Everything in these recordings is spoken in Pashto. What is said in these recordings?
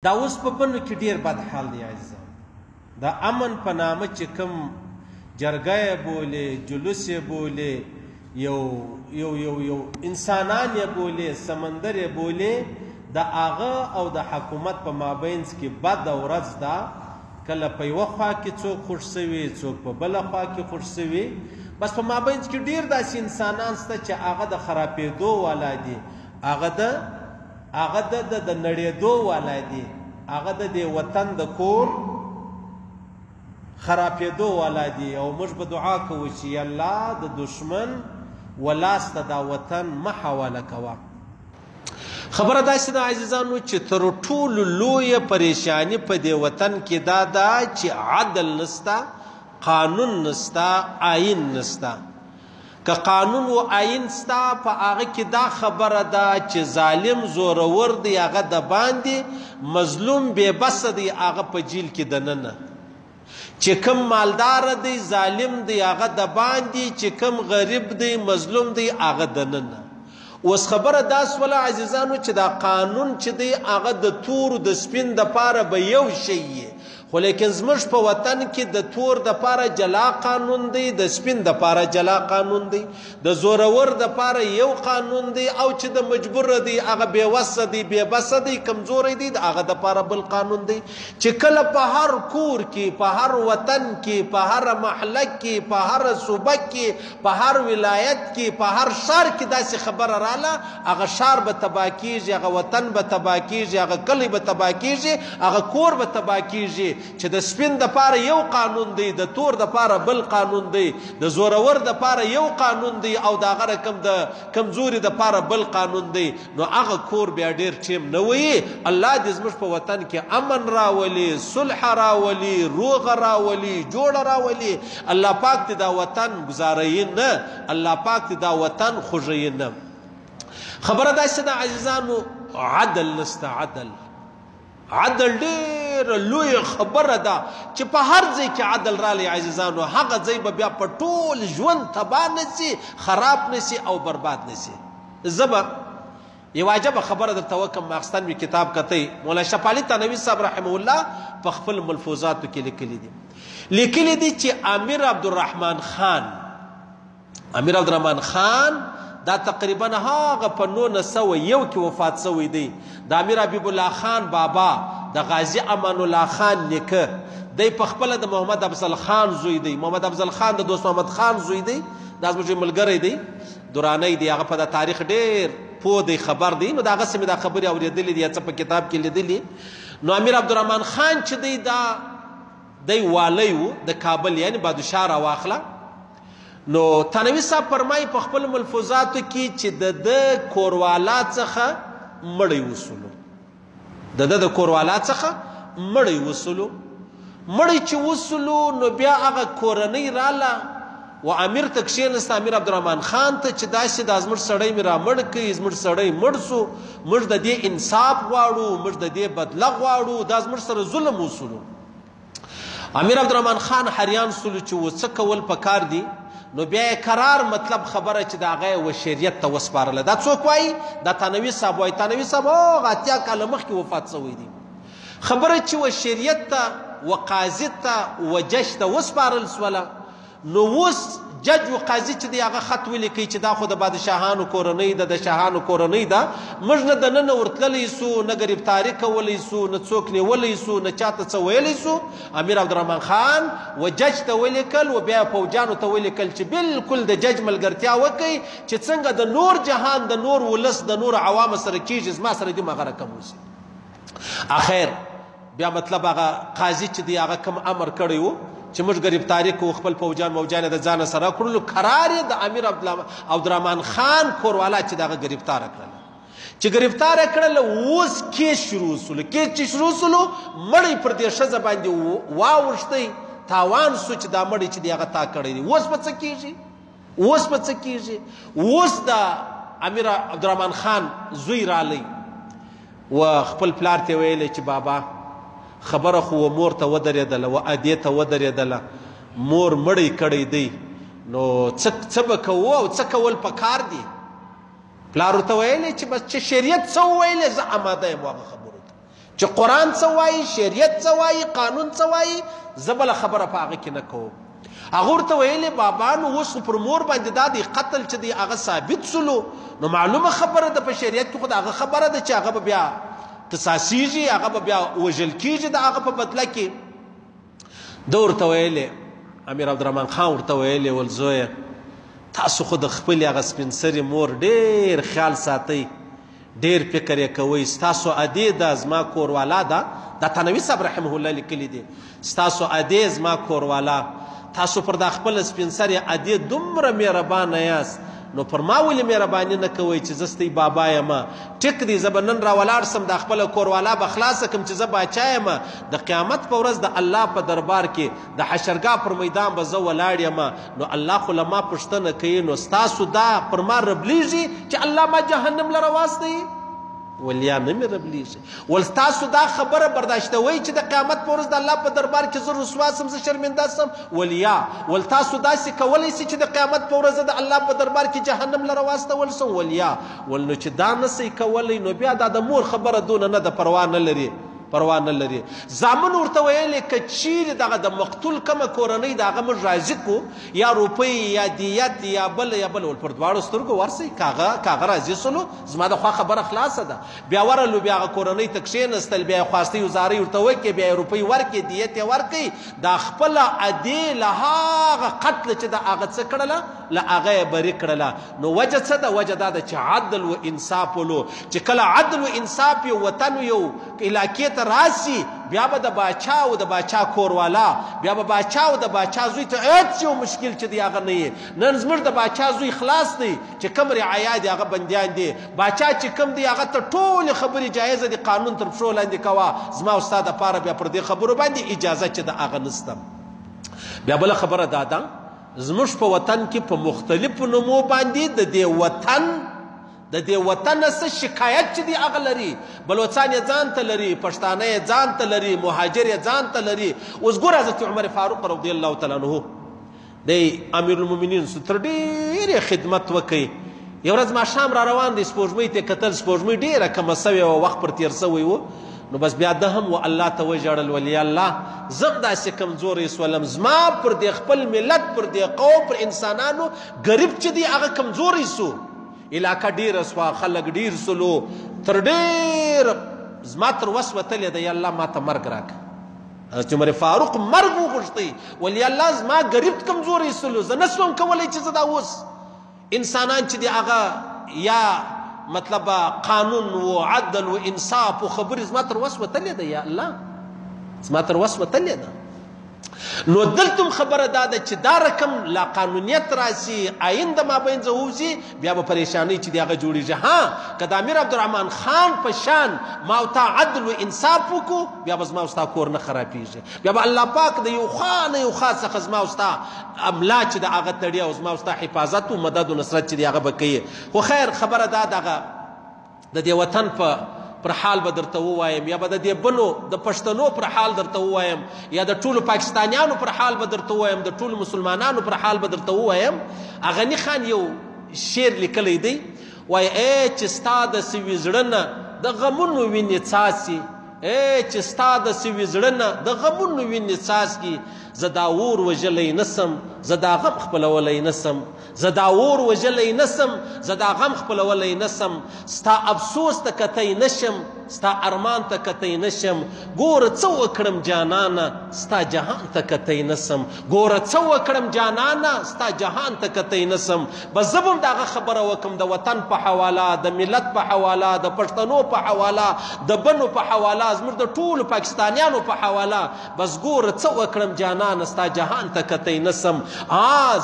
دا اوس په بنو کې ډیر بد حال دی عزیزان. دا امن په نامه چې کوم جرګه یې بولې، جلوس یې بولې، یو انسانان یې بولې، سمندر یې بولې، د هغه او د حکومت په مابینځ کې بد ورځ ده. کله په یوه خوا کې څوک خوښ سوي، څوک په بله خوا کې خوښ سوي. بس په مابینځ کې ډیر داسې انسانان شته چې هغه د خرابېدو والا دي، هغه د نړېدو والا دي، هغه د دې وطن د کور خرابېدو والا دي. او موږ به دعا کوو چې الله د دشمن ولاس ته دا وطن مه حواله کوه. خبره داسې ده عزیزانو چې تر ټولو لویه پریشاني په دې وطن کې دا ده چې عدل نسته، قانون نسته، آیین نسته. که قانون و آیین ستا په هغه کې دا خبره ده چې ظالم زورور دی هغه د باندې، مظلوم بې بسه دی هغه په جیل کې دننه. چې کم مالدار دی ظالم دی هغه د باندې، چې کم غریب دی مظلوم دی هغه دننه. اوس خبره دا سوله عزیزانو چې دا قانون چې دی هغه د تور د سپین د پاره به یو شی یي، خو لیکن زموږ په وطن کې د تور د پاره جلا قانون دی، د سپین د پاره جلا قانون دی، د زورور د پاره یو قانون دی، او چې د مجبور دی هغه بې وسه دی، بې بسه دی، کمزوری دی، د هغه د پاره بل قانون دی. چې کله په هر کور کې، په هر وطن کې، په هر محله کې، په هر صوبه کې، په هر ولایت کې، په هر ښار کې داسې خبره رااله، هغه ښار به تباه کېږي، هغه وطن به تباه کېږي، هغه کلی به تباه کېږي، هغه کور به تباه کېږي. چې د سپین د پاره یو قانون دی، د تور د پاره بل قانون دی، د زورور د پاره یو قانون دی، او د هغه رقم د کمزوري د پاره بل قانون دی، نو هغه کور بیا ډیر ټیم نه وي. الله دې زموږ په وطن کې امن راولي، صلح راولي، روغ راولي، جوړ راولي. الله پاک دې دا وطن گزاروي نه، الله پاک دې دا وطن خوږوي نه. خبره داسې ده عزیزانو، عدل نسته. عدل ډېر لوی خبره ده چې په هر ځای کې عدل رالی عزیزانو، هغه ځای به بیا په ټول ژوند تباه نسي، خراب نسي او برباد نسي. زه به یو عجبه خبره درته وکړم. ما اخیستن مې کتاب کتی، مولانا شفیع علي تنوي صاحب رحمه الله په خپل ملفوظاتو کې لیکلي دي چې امیر عبدالرحمن خان دا تقریبا هغه په 1901 کې وفات شوی دی. د امیر حبیب الله خان بابا د غازی امان الله خان نیکه دی، په خپل د محمد افضل خان زوی دی. محمد افضل خان د دوست محمد خان زوی دی، دا زموږ ملګری دی، درانی دی، هغه په د تاریخ ډیر پوه دی، خبر دی. نو دا هغسې مې دا خبرې اورېدلې دي، څه په کتاب کې لیدلي. نو امیر عبدالرحمن خان چې دی والی و د کابل، یعنی بادشاه راواخله. نو تنوي صاحب فرمایي په خپل ملفوظاتو کې چې د کوروالا څخه مړی وصولو، د کوروالا څخه مړی وصولو. مړی چې وصولو نو بیا هغه کورنۍ راله و امیر ته کښېنسته، امیر عبدالرحمن خان ته چې داسې دا زموږ سړی مې را مړ کوي، زموږ سړی مړ سو، موږ د دې انصاف غواړو، موږ د دې بدله غواړو، دا زموږ سره ظلم وصولو. امیر عبدالرحمن خان حیران سولو چې و څه کول پکار دي. نو بیا قرار مطلب خبره چې د هغه و شریعت ته وسپارله. دا څوک وایي؟ دا تنوي صاحب وایي. تنوي صاحب هغه 80 کاله مخکې وفات شوی دی. خبره چې و شریعت ته و قاضي ته و جج ته وسپارل سوله، نو اوس جج و قاضي چې دی هغه خط ولیکي چې دا خو د بادشاهانو کورنۍ ده، د شاهانو کورنۍ ده، موږ نه دننه ورتللی سو، نه ګرفتاري کولی سو، نه څوک نیولی سو، نه چاته څه ویلی سو. امیر عبدالرحمن خان و جج ته ولیکل و بیا فوجانو ته ولیکل چې بالکل د جج ملګرتیا وکړي، چې څنګه د نور جهان، د نور ولس، د نور عوامو سره کیږي، زما سره دې هغه رقم وسي. اخر بیا مطلب هغه قاضي چې دی هغه کوم امر کړی و چې موږ ګرفتاري کوو، خپل موجانه د ځانه سره کړلو، قرار یې د امیر عبدالرحمن خان کوروالا چې دغه ګرفتاره کړله. چې ګرفتاره کړله اوس کیس شروع سولو. کیس چې شروع سولو، مړی پر دې ښځه باندې واوښتی، تاوان سو چې دا مړی چې دی هغه تا کړی دی. اوس به څه کېږي؟ اوس د امیر عبدالرحمن خان زوی رالی و خپل پلار ته ویلی چې بابا خبره خو مور ته ودرېدله، و ادې ته ودرېدله، مور مړی کړی دی، نو څه به کوو او څه کول پکار دي؟ پلار ورته ویلی چې بس چې شریعت څه وویلی زه اماده یم هغه خبرو ته، چې قرآن څه وایي، شریعت څه وایي، قانون څه وایي، زه بله خبره په هغه کې نه کوم. هغه ورته ویلې بابا نو اوس پر مور باندې دا د قتل چې دی هغه ثابت سلو، نو معلومه خبره ده په شریعت کې خو د هغه خبره ده چې هغه به بیا قصاصیږي، هغه به بیا وژل کېږي د هغه په بدله کې. ده ورته ویلې امیر عبدالرحمن خان ورته ویلې ول زویه تاسو خو د خپلې هغه سپین سرې مور ډېر خیال ساتئ، ډېر فکر یې کوئ. ستاسو ادې ده زما کوروالا ده، دا تنوي صاحب رحمه الله لیکلي دي، ستاسو ادې زما کوروالا، تاسو پر دا خپل سپین سرې ادې دومره مهربانه یاست، نو پر ما ولې مهرباني نه کوئ چې زه ستاسو بابا یم؟ ټیک دی زه به نن راولاړ سم دا خپله کوروالا به خلاصه کړم چې زه باچا یم، د قیامت په ورځ د الله په دربار کې د حشرګاه پر میدان به زه ولاړ یم، نو الله خو له ما پوښتنه کوي نو ستاسو دا پر ما ربلیږي چې الله ما جهنم له راواستوي؟ ولیا نه مې ربلیږي. ول تاسو دا خبره برداشتوئ چې د قیامت په ورځ د الله په دربار کې زه رسوا سم، زه شرمنده سم؟ ولیا. ول تاسو داسې کولی شئ چې د قیامت په ورځ د الله په دربار کې جهنم له راواستول سم؟ ولیا. ول نو چې دا نسئ کولی نو بیا دا د مور خبره دونه نه ده، پروا نه لري، پروا نه لري. زامن ورته ویلې که چیرې دغه د مقتول کومه کورنۍ د هغه موږ راضي کړو، یا روپۍ یا دیت یا بل یا بل، ول پر دواړو سترګو ورسئ، کاغه راضي سلو، زما د خوا خبره خلاصه ده. بیا ورلو بیا هغه کورنۍ ته کښېنستل، بیا یې خواستۍ وزارۍ ورته وکړې، بیا یې روپۍ ورکړې، دیت یې ورکړئ. دا خپله ادې له هغه قتله چې د هغه څه کړله، له هغه یې بري کړله. نو وجه څه ده؟ وجه دا ده چې عدل و انصاف ولو، چې کله عدل و انصاف یو وطن یو علاقې ته راسي، بیا به د باچا او د باچا کوروالا، بیا به باچا او د باچا زوی ته هېڅ یو مشکل چې دی هغه نه یې. نن زموږ د باچا زوی خلاص دی چې کوم رعایا دی هغه بندیان دی، باچا چې کوم دی هغه ته ټولې خبرې جایزه دي، قانون تر پښو لاندې کوه. زما او ستا دپاره بیا پر دې خبرو باندې اجازه چې د هغه نسته. بیا بله خبره دا ده زموږ په وطن کې په مختلفو نومو باندې د دې وطن څه شکایت چې دی هغه لري. بلوچستان یې ځان ته لري، پښتانه یې ځان ته لري، مهاجر یې ځان ته لري. اوس ګوره حضرت عمر فاروق رضی الله تعالی عنه دی امیر المؤمنین سو تر ډېرې خدمت وکړي. یو ورځ ماښام را روان دی، سپوږمۍ ته کتل، سپوږمۍ ډېره کمه سوې وه، وخت پر تېر سوی و. نو بس بیا ده هم و الله ته وژړل، ولی الله زه داسې کمزوری سولم، زما پر دې خپل ملت، پر دې قوم، پر انسانانو غریب چې دی هغه کمزوری سو، علاقه ډیره سوه، خلک ډیر سلو، تر ډیر زما تر وس وتلې ده، یا الله ما ته مرګ راکړه. حضرت عمر فاروق مرګ وغوښتی، ولی الله زما غریب کمزوری سلو، زه نه سوم کولی چې زه دا اوس انسانان چې دی هغه یا مطلب قانون و عدل و انصاف و خبرې زما تر وس وتلې ده، یا الله زما تر وس وتلې ده. نو دلتم خبره دا ده چې دا رقم لا قانونیت راسي، آئین د مابین ځه ووځي، بیا به پریشانۍ چې د هغه جوړېږي. ها که د امیر عبدالرحمن خان په شان ما او تا عدل و انصاف وکړو، بیا به زما او ستا کور نه خرابېږي، بیا به الله پاک د یو خوا نه یو خوا څخه زما او ستا املا چې د هغه تړي او زما او ستا حفاظت و مدد و نصرت چې د هغه به کوي. خو خیر خبره دا دغه د دې وطن پر حال به درته ووایم، یا به د دې بنو د پښتنو پر حال درته ووایم، یا د ټولو پاکستانیانو پر حال به درته ووایم، د ټولو مسلمانانو پر حال به درته ووایم. غني خان یو شعر لیکلی دی، وایي ای چې ستا د سوي زړه نه د غمونو وینې څاڅي، ای چې ستا د سوي زړه نه د غمونو وینې څاڅکي، زه دا اور وژلی نسم، زه دا غم خپلولی نسم، زه دا اور وژلی نسم، زه دا غم خپلولی نسم، ستا افسوس ته کتی نشم، ستا ارمان ته کتی نشم، ګوره څه وکړم جانانه ستا جهان ته کتی نسم، ګوره څه وکړم جانانه ستا جهان ته کتی نسم. بس زه به هم د هغه خبره وکړم د وطن په حواله، د ملت په حواله، د پښتنو په حواله، د بنو په حواله، زموږ د ټولو پاکستانیانو په حواله. بس ګوره څه وکړم جانانه ستا جهان ته کتی نسم.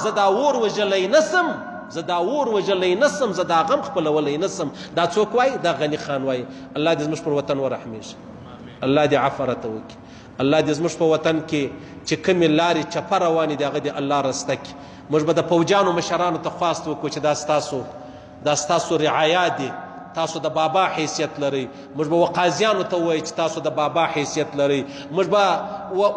زه دا اور وژلی نسم، زه دا اور وژلی نسم، زه دا غم خپلولی نسم. دا څوک وایي؟ دا غني خان وایي. الله دې زموږ پر وطن ورحمیږي، الله دې عفو راته وکړي، الله دې زموږ په وطن کې چې کومې لارې چپه روانې دي هغه دې الله رسته کړي. موږ به د پوجانو مشرانو ته خواست وکړو چې دا ستاسو رعایا دي، تاسو د بابا حیثیت لرئ. موږ به قاضیانو ته ووایو چې تاسو د بابا حیثیت لرئ. موږ به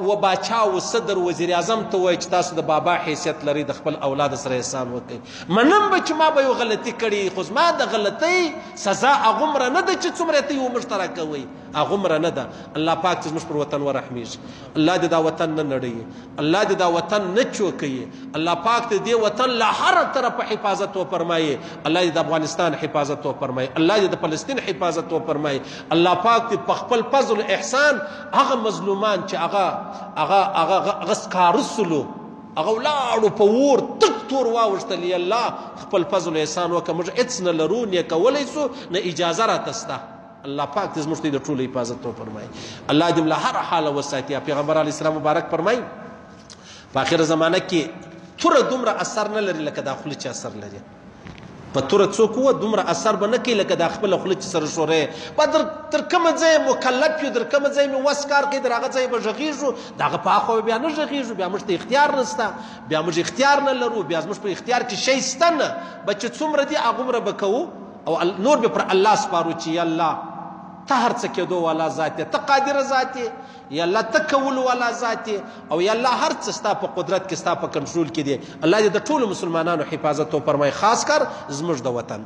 و باچا و صدر وزیر اعظم ته ووایو چې تاسو د بابا حیثیت لرئ، د خپل اولاد سره احسان وکړئ. منم به چې ما به یو غلطي کړې، خو زما د غلطۍ سزا هغومره نه ده چې څومره ته یې و موږ ته راکوئ. هغومره نه ده. الله پاک چې زموږ پر وطن ورحمیږي، الله دې دا وطن نه نړوي، الله دې دا وطن نه چوکوي، الله پاک دې دې وطن له هر طرفه حفاظت وفرمایي، الله دې د افغانستان حفاظت وفرمایي، الله دې د فلسطین حفاظت وفرمایي، الله پاک دې په خپل فضل و احسان هغه مظلومان چې هغه سکاره سلو، هغه ولاړو په اور تک تور واوښتل، یا الله خپل فضل و احسان وکړه، موږ هېڅ نه لرو نه کولی سو نه اجازه راته سته. الله پاک دې زموږ ته د ټولو حفاظت وفرمایي، الله دې له هر حاله وساتي. پیغمبر علیه السلام مبارک فرمایي په آخره زمانه کې توره دومره اثر نه لري لکه دا خوله چې اثر لري. په توره څوک وه دومره اثر به نه کوي لکه دا خپله خوله چې سره شوری به تر کومه ځایه مکلف یو، در کومه ځای مې وس کار کوي، در هغه ځای به غږېږو، د هغه په هاخوا بیا نه غږېږو، بیا موږ ته اختیار نشته، بیا موږ اختیار نه لرو، بیا زموږ په اختیار کې شی شته نه، به چې څومره دي هغومره به کوو او نور به پر الله سپارو چې یا الله ته هر څه کېدو والا ذات یې، ته قادر ذات یې، یا الله ته کولو والا ذات یې، او یا الله هر څه ستا په قدرت کې ستا په کنټرول کې دی. الله دې د ټولو مسلمانانو حفاظت وفرمایي، خاص کر زموږ د وطن.